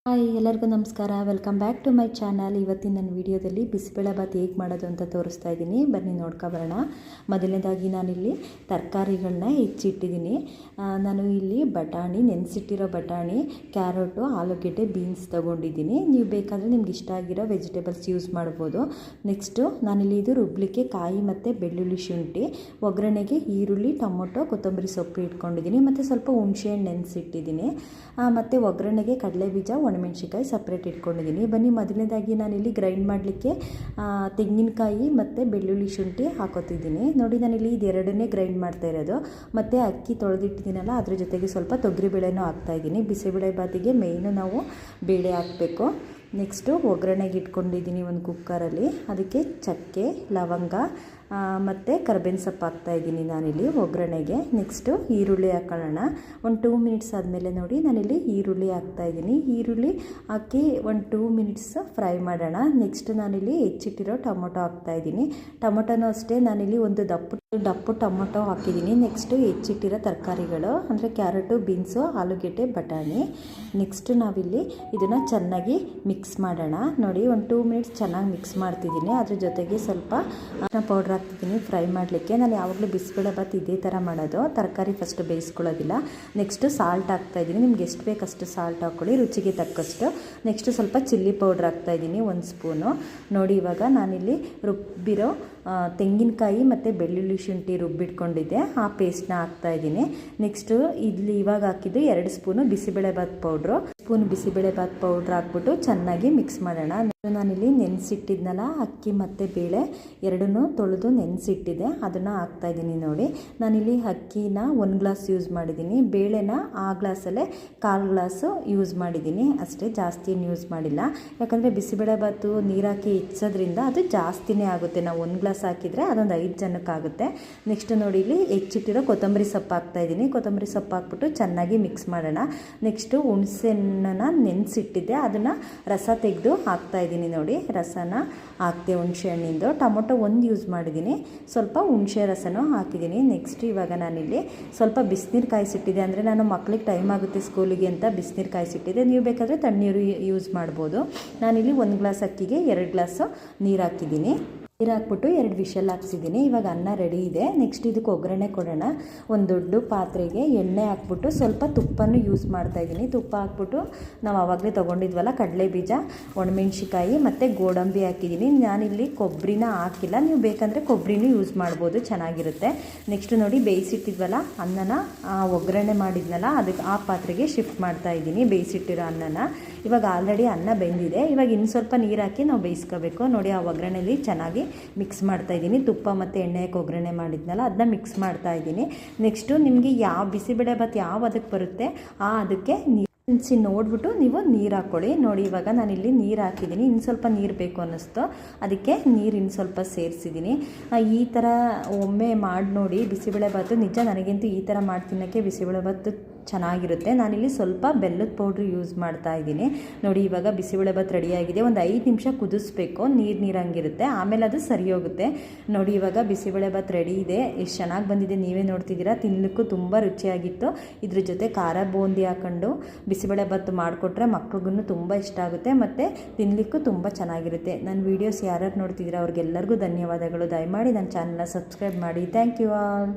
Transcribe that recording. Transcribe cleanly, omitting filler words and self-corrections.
Hi ಎಲ್ಲರಿಗೂ ನಮಸ್ಕಾರ. Welcome back to my channel. ಇವತ್ತಿನ ನನ್ನ ವಿಡಿಯೋದಲ್ಲಿ ಬಿಸಿಬೇಳೆಬಾತ್ ಹೇಗೆ ಮಾಡೋದು ಅಂತ ತೋರಿಸ್ತಾ ಇದ್ದೀನಿ. ಬನ್ನಿ ನೋಡ್ಕೊಬರೋಣ. ಮೊದಲನೇದಾಗಿ ನಾನಿಲ್ಲಿ ತರಕಾರಿಗಳನ್ನ ಹೆಚ್ಚಿಟ್ಟಿದ್ದೀನಿ. ನಾನು ಇಲ್ಲಿ ಬಟಾಣಿ, ನೆನೆಸಿಟ್ಟಿರೋ ಬಟಾಣಿ, ಕ್ಯಾರೆಟು, ಆಲೂಗೆಡ್ಡೆ, ಬೀನ್ಸ್ ತೊಗೊಂಡಿದ್ದೀನಿ. ನೀವು ಬೇಕಾದರೆ ನಿಮ್ಗೆ ಇಷ್ಟ ಆಗಿರೋ ವೆಜಿಟೇಬಲ್ಸ್ ಯೂಸ್ ಮಾಡ್ಬೋದು. ನೆಕ್ಸ್ಟು ನಾನಿಲ್ಲಿ ಇದು ರುಬ್ಲಿಕ್ಕೆ ಕಾಯಿ ಮತ್ತು ಬೆಳ್ಳುಳ್ಳಿ, ಶುಂಠಿ, ಒಗ್ಗರಣೆಗೆ ಈರುಳ್ಳಿ, ಟೊಮೊಟೊ, ಕೊತ್ತಂಬರಿ ಸೊಪ್ಪು ಇಟ್ಕೊಂಡಿದ್ದೀನಿ. ಮತ್ತು ಸ್ವಲ್ಪ ಹುಣಸೆಹಣ್ಣು ನೆನೆಸಿಟ್ಟಿದ್ದೀನಿ. ಮತ್ತು ಒಗ್ಗರಣೆಗೆ ಕಡಲೆಬೀಜ, ಒಣಮೆಣ್ಸಿಕಾಯಿ ಸಪ್ರೇಟ್ ಇಟ್ಕೊಂಡಿದ್ದೀನಿ. ಬನ್ನಿ ಮೊದಲನೇದಾಗಿ ನಾನಿಲ್ಲಿ ಗ್ರೈಂಡ್ ಮಾಡಲಿಕ್ಕೆ ತೆಂಗಿನಕಾಯಿ ಮತ್ತು ಬೆಳ್ಳುಳ್ಳಿ, ಶುಂಠಿ ಹಾಕೋತಿದ್ದೀನಿ. ನೋಡಿ ನಾನಿಲ್ಲಿ ಇದೆರಡನ್ನೇ ಗ್ರೈಂಡ್ ಮಾಡ್ತಾ ಇರೋದು. ಮತ್ತು ಅಕ್ಕಿ ತೊಳೆದಿಟ್ಟಿದ್ದೀನಲ್ಲ, ಅದ್ರ ಜೊತೆಗೆ ಸ್ವಲ್ಪ ತೊಗರಿಬೇಳೆನೂ ಹಾಕ್ತಾಯಿದ್ದೀನಿ. ಬಿಸಿಬೇಳೆಬಾತಿಗೆ ಮೇಯ್ನು ನಾವು ಬೇಳೆ ಹಾಕಬೇಕು. ನೆಕ್ಸ್ಟು ಒಗ್ಗರಣೆಗೆ ಇಟ್ಕೊಂಡಿದ್ದೀನಿ ಒಂದು ಕುಕ್ಕರಲ್ಲಿ. ಅದಕ್ಕೆ ಚಕ್ಕೆ, ಲವಂಗ ಮತ್ತು ಕರ್ಬೇವಿನ ಸೊಪ್ಪು ಹಾಕ್ತಾಯಿದ್ದೀನಿ ನಾನಿಲ್ಲಿ ಒಗ್ಗರಣೆಗೆ. ನೆಕ್ಸ್ಟು ಈರುಳ್ಳಿ ಹಾಕೊಳ್ಳೋಣ. ಒಂದು 2 ಮಿನಿಟ್ಸ್ ಆದಮೇಲೆ ನೋಡಿ ನಾನಿಲ್ಲಿ ಈರುಳ್ಳಿ ಹಾಕ್ತಾಯಿದ್ದೀನಿ. ಈರುಳ್ಳಿ ಹಾಕಿ ಒಂದು 2 ಮಿನಿಟ್ಸ್ ಫ್ರೈ ಮಾಡೋಣ. ನೆಕ್ಸ್ಟ್ ನಾನಿಲ್ಲಿ ಹೆಚ್ಚಿಟ್ಟಿರೋ ಟೊಮೊಟೊ ಹಾಕ್ತಾಯಿದ್ದೀನಿ. ಟೊಮೊಟೊನೂ ಅಷ್ಟೇ ನಾನಿಲ್ಲಿ ಒಂದು ದಪ್ಪು ಟೊಮೊಟೊ ಹಾಕಿದ್ದೀನಿ. ನೆಕ್ಸ್ಟು ಹೆಚ್ಚಿಟ್ಟಿರೋ ತರಕಾರಿಗಳು ಅಂದರೆ ಕ್ಯಾರೆಟು, ಬೀನ್ಸು, ಆಲೂಗೆಡ್ಡೆ, ಬಟಾಣಿ. ನೆಕ್ಸ್ಟ್ ನಾವಿಲ್ಲಿ ಇದನ್ನು ಚೆನ್ನಾಗಿ ಮಿಕ್ಸ್ ಮಾಡೋಣ. ನೋಡಿ ಒಂದು 2 ಮಿನಿಟ್ಸ್ ಚೆನ್ನಾಗಿ ಮಿಕ್ಸ್ ಮಾಡ್ತಿದ್ದೀನಿ. ಅದ್ರ ಜೊತೆಗೆ ಸ್ವಲ್ಪ ಪೌಡ್ರ್ ಹಾಕ್ತಿದ್ದೀನಿ ಫ್ರೈ ಮಾಡಲಿಕ್ಕೆ. ನಾನು ಯಾವಾಗಲೂ ಬಿಸಿಬೇಳೆಬಾತ್ ಇದೇ ಥರ ಮಾಡೋದು. ತರಕಾರಿ ಫಸ್ಟ್ ಬೇಯಿಸ್ಕೊಳ್ಳೋದಿಲ್ಲ. ನೆಕ್ಸ್ಟು ಸಾಲ್ಟ್ ಹಾಕ್ತಾಯಿದ್ದೀನಿ. ನಿಮ್ಗೆ ಎಷ್ಟು ಬೇಕಷ್ಟು ಸಾಲ್ಟ್ ಹಾಕ್ಕೊಳ್ಳಿ, ರುಚಿಗೆ ತಕ್ಕಷ್ಟು. ನೆಕ್ಸ್ಟು ಸ್ವಲ್ಪ ಚಿಲ್ಲಿ ಪೌಡ್ರ್ ಹಾಕ್ತಾಯಿದ್ದೀನಿ, 1 ಸ್ಪೂನು. ನೋಡಿ ಇವಾಗ ನಾನಿಲ್ಲಿ ರುಬ್ಬಿರೋ ತೆಂಗಿನಕಾಯಿ ಮತ್ತು ಬೆಳ್ಳುಳ್ಳಿ, ಶುಂಠಿ ರುಬ್ಬಿಟ್ಕೊಂಡಿದ್ದೆ, ಆ ಪೇಸ್ಟ್ನ ಹಾಕ್ತಾಯಿದ್ದೀನಿ. ನೆಕ್ಸ್ಟು ಇಲ್ಲಿ ಇವಾಗ ಹಾಕಿದ್ದು 2 spoon bisi bele bath powder. Bisi bele bath powder ಹಾಕ್ಬಿಟ್ಟು ಚೆನ್ನಾಗಿ ಮಿಕ್ಸ್ ಮಾಡೋಣ. ನಾನಿಲ್ಲಿ ನೆನೆಸಿಟ್ಟಿದ್ನಲ್ಲ ಅಕ್ಕಿ ಮತ್ತು ಬೇಳೆ ಎರಡನ್ನೂ ತೊಳೆದು ನೆನೆಸಿಟ್ಟಿದ್ದೆ, ಅದನ್ನು ಹಾಕ್ತಾಯಿದ್ದೀನಿ. ನೋಡಿ ನಾನಿಲ್ಲಿ ಅಕ್ಕಿನ 1 ಗ್ಲಾಸ್ ಯೂಸ್ ಮಾಡಿದ್ದೀನಿ, ಬೇಳೆನ ಆ ಗ್ಲಾಸಲ್ಲೇ 1/4 ಗ್ಲಾಸು ಯೂಸ್ ಮಾಡಿದ್ದೀನಿ ಅಷ್ಟೇ, ಜಾಸ್ತಿ ಏನು ಯೂಸ್ ಮಾಡಿಲ್ಲ. ಯಾಕಂದರೆ ಬಿಸಿಬೇಳೆಬಾತು ನೀರು ಹಾಕಿ ಹೆಚ್ಚೋದ್ರಿಂದ ಅದು ಜಾಸ್ತಿನೇ ಆಗುತ್ತೆ. ನಾವು 1 ಗ್ಲಾಸ್ ಹಾಕಿದರೆ ಅದೊಂದು 5 ಜನಕ್ಕಾಗುತ್ತೆ. ನೆಕ್ಸ್ಟ್ ನೋಡಿ ಇಲ್ಲಿ ಹೆಚ್ಚಿಟ್ಟಿರೋ ಕೊತ್ತಂಬರಿ ಸೊಪ್ಪು ಹಾಕ್ತಾಯಿದ್ದೀನಿ. ಕೊತ್ತಂಬರಿ ಸೊಪ್ಪು ಹಾಕ್ಬಿಟ್ಟು ಚೆನ್ನಾಗಿ ಮಿಕ್ಸ್ ಮಾಡೋಣ. ನೆಕ್ಸ್ಟು ಹುಣಸೆಹಣ್ಣನ್ನು ನೆನೆಸಿಟ್ಟಿದ್ದೆ, ಅದನ್ನು ರಸ ತೆಗೆದು ಹಾಕ್ತಾಯಿದ್ದೀನಿ. ನೋಡಿ ರಸನ ಹಾಕ್ತೆ ಹುಣಸೆ ಹಣ್ಣಿಂದು. ಟೊಮೊಟೊ 1 ಯೂಸ್ ಮಾಡಿದ್ದೀನಿ, ಸ್ವಲ್ಪ ಹುಣಸೆ ರಸನೂ ಹಾಕಿದ್ದೀನಿ. ನೆಕ್ಸ್ಟ್ ಇವಾಗ ನಾನಿಲ್ಲಿ ಸ್ವಲ್ಪ ಬಿಸಿನೀರು ಕಾಯಿಸಿಟ್ಟಿದ್ದೆ, ಅಂದರೆ ನಾನು ಮಕ್ಳಿಗೆ ಟೈಮ್ ಆಗುತ್ತೆ ಸ್ಕೂಲಿಗೆ ಅಂತ ಬಿಸಿನೀರು ಕಾಯಿಸಿಟ್ಟಿದ್ದೆ. ನೀವು ಬೇಕಾದರೆ ತಣ್ಣೀರು ಯೂಸ್ ಮಾಡ್ಬೋದು. ನಾನಿಲ್ಲಿ 1 ಗ್ಲಾಸ್ ಅಕ್ಕಿಗೆ 2 ಗ್ಲಾಸು ನೀರು ಹಾಕಿದ್ದೀನಿ. ನೀರು ಹಾಕ್ಬಿಟ್ಟು 2 ವಿಷಲ್ ಹಾಕ್ಸಿದ್ದೀನಿ. ಇವಾಗ ಅನ್ನ ರೆಡಿ ಇದೆ. ನೆಕ್ಸ್ಟ್ ಇದಕ್ಕೆ ಒಗ್ಗರಣೆ ಕೊಡೋಣ. ಒಂದು ದೊಡ್ಡ ಪಾತ್ರೆಗೆ ಎಣ್ಣೆ ಹಾಕ್ಬಿಟ್ಟು ಸ್ವಲ್ಪ ತುಪ್ಪನೂ ಯೂಸ್ ಮಾಡ್ತಾಯಿದ್ದೀನಿ. ತುಪ್ಪ ಹಾಕ್ಬಿಟ್ಟು ನಾವು ಆವಾಗಲೇ ತೊಗೊಂಡಿದ್ವಲ್ಲ ಕಡಲೆಬೀಜ, ಒಣಮೆಣ್ಸಿಕಾಯಿ ಮತ್ತು ಗೋಡಂಬಿ ಹಾಕಿದ್ದೀನಿ. ನಾನಿಲ್ಲಿ ಕೊಬ್ಬರಿನ ಹಾಕಿಲ್ಲ, ನೀವು ಬೇಕಂದರೆ ಕೊಬ್ಬರಿನೂ ಯೂಸ್ ಮಾಡ್ಬೋದು, ಚೆನ್ನಾಗಿರುತ್ತೆ. ನೆಕ್ಸ್ಟ್ ನೋಡಿ ಬೇಯಿಸಿಟ್ಟಿದ್ವಲ್ಲ ಅನ್ನನ, ಒಗ್ಗರಣೆ ಮಾಡಿದ್ನಲ್ಲ ಅದಕ್ಕೆ ಆ ಪಾತ್ರೆಗೆ ಶಿಫ್ಟ್ ಮಾಡ್ತಾಯಿದ್ದೀನಿ ಬೇಯಿಸಿಟ್ಟಿರೋ ಅನ್ನನ. ಇವಾಗ ಆಲ್ರೆಡಿ ಅನ್ನ ಬೆಂದಿದೆ. ಇವಾಗ ಇನ್ನು ಸ್ವಲ್ಪ ನೀರು ಹಾಕಿ ನಾವು ಬೇಯಿಸ್ಕೋಬೇಕು. ನೋಡಿ ಆ ಒಗ್ಗರಣೆಯಲ್ಲಿ ಚೆನ್ನಾಗಿ ಮಿಕ್ಸ್ ಮಾಡ್ತಾಯಿದ್ದೀನಿ. ತುಪ್ಪ ಮತ್ತು ಎಣ್ಣೆಗೆ ಒಗ್ಗರಣೆ ಮಾಡಿದ್ನಲ್ಲ ಅದನ್ನ ಮಿಕ್ಸ್ ಮಾಡ್ತಾಯಿದ್ದೀನಿ. ನೆಕ್ಸ್ಟು ನಿಮಗೆ ಯಾವ ಬಿಸಿಬೇಳೆಬಾತ್ ಯಾವ ಅದಕ್ಕೆ ಬರುತ್ತೆ ಅದಕ್ಕೆ ನೋಡಿಬಿಟ್ಟು ನೀವು ನೀರು ಹಾಕ್ಕೊಳ್ಳಿ. ನೋಡಿ ಇವಾಗ ನಾನಿಲ್ಲಿ ನೀರು ಹಾಕಿದ್ದೀನಿ. ಇನ್ನು ಸ್ವಲ್ಪ ನೀರು ಬೇಕು ಅನ್ನಿಸ್ತು, ಅದಕ್ಕೆ ನೀರು ಇನ್ನು ಸ್ವಲ್ಪ ಸೇರಿಸಿದ್ದೀನಿ. ಈ ಥರ ಒಮ್ಮೆ ಮಾಡಿ ನೋಡಿ ಬಿಸಿಬೇಳೆಬಾತು. ನಿಜ ನನಗಂತೂ ಈ ಥರ ಮಾಡಿ ತಿನ್ನೋಕ್ಕೆ ಬಿಸಿಬೇಳೆಬಾತು ಚೆನ್ನಾಗಿರುತ್ತೆ. ನಾನಿಲ್ಲಿ ಸ್ವಲ್ಪ ಬೆಲ್ಲದ ಪೌಡ್ರ್ ಯೂಸ್ ಮಾಡ್ತಾ ಇದ್ದೀನಿ. ನೋಡಿ ಇವಾಗ ಬಿಸಿಬೇಳೆಬಾತ್ ರೆಡಿಯಾಗಿದೆ. ಒಂದು 5 ನಿಮಿಷ ಕುದಿಸ್ಬೇಕು, ನೀರಂಗಿರುತ್ತೆ, ಆಮೇಲೆ ಅದು ಸರಿ ಹೋಗುತ್ತೆ. ನೋಡಿ ಇವಾಗ ಬಿಸಿಬೇಳೆಬಾತ್ ರೆಡಿ ಇದೆ. ಎಷ್ಟು ಚೆನ್ನಾಗಿ ಬಂದಿದೆ ನೀವೇ ನೋಡ್ತಿದ್ದೀರಾ. ತಿನ್ನಲಿಕ್ಕೂ ತುಂಬ ರುಚಿಯಾಗಿತ್ತು. ಇದ್ರ ಜೊತೆ ಖಾರ ಬೂಂದಿ ಹಾಕ್ಕೊಂಡು ಬಿಸಿಬೇಳೆಬಾತ್ ಮಾಡಿಕೊಟ್ರೆ ಮಕ್ಳಿಗೂ ತುಂಬ ಇಷ್ಟ ಆಗುತ್ತೆ ಮತ್ತು ತಿನ್ನಲಿಕ್ಕೂ ತುಂಬ ಚೆನ್ನಾಗಿರುತ್ತೆ. ನನ್ನ ವೀಡಿಯೋಸ್ ಯಾರ್ಯಾರು ನೋಡ್ತಿದ್ದೀರಾ ಅವ್ರಿಗೆಲ್ಲರಿಗೂ ಧನ್ಯವಾದಗಳು. ದಯಮಾಡಿ ನನ್ನ ಚಾನಲ್ನ ಸಬ್ಸ್ಕ್ರೈಬ್ ಮಾಡಿ. Thank you all.